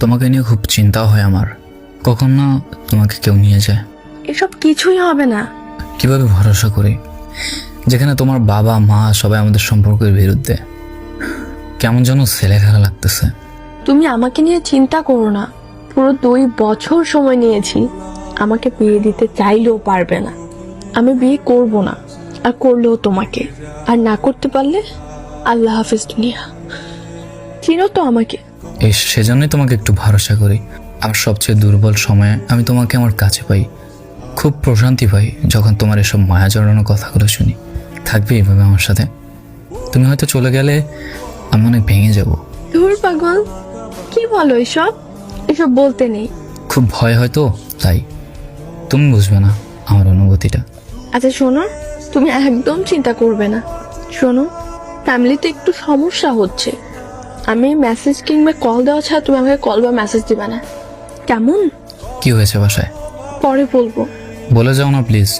তোমাকে নিয়ে খুব চিন্তাও হয় আমার, কখন না তোমাকে কেউ নিয়ে যায়। এসব কিছুই হবে না। কিভাবে ভরসা করি যেখানে তোমার বাবা মা সবাই আমাদের সম্পর্কের বিরুদ্ধে? কেমন যেন ছেলেখেলা লাগতেছে। তুমি আমাকে নিয়ে চিন্তা করো না, পুরো 2 বছর সময় নিয়েছি, আমাকে বিয়ে দিতে চাইলেও পারবে না। আমি বিয়ে করব না, আর করলেও তোমাকে, আর না করতে পারলে আল্লাহ হাফেজ দুনিয়া। চিনো তো আমাকে। এই সেজন্যই তোমাকে একটু ভরসা করি। আমার সবচেয়ে দুর্বল সময়ে আমি তোমাকে আমার কাছে পাই, খুব প্রশান্তি পাই যখন তোমার এসব মায়া জড়ানো কথাগুলো শুনি। থাকবে এইভাবে আমার সাথে? তুমি হয়তো চলে গেলে আমি অনেক ভেঙে যাব। ধুর পাগল, কি বলো এসব? এসব বলতে নেই। খুব ভয় হয়তো, তাই তুমি বুঝবে না আমার অনুভূতিটা। আচ্ছা শোনো, তুমি একদম চিন্তা করবে না। শোনো, ফ্যামিলিতে একটু সমস্যা হচ্ছে। আমি মেসেজ কিংবা কল দেওয়া ছাড়া তুমি আমাকে কল বা মেসেজ দিবা না, কেমন? কি হয়েছে বাসায়? পরে বলবো। বলে যাও না প্লিজ।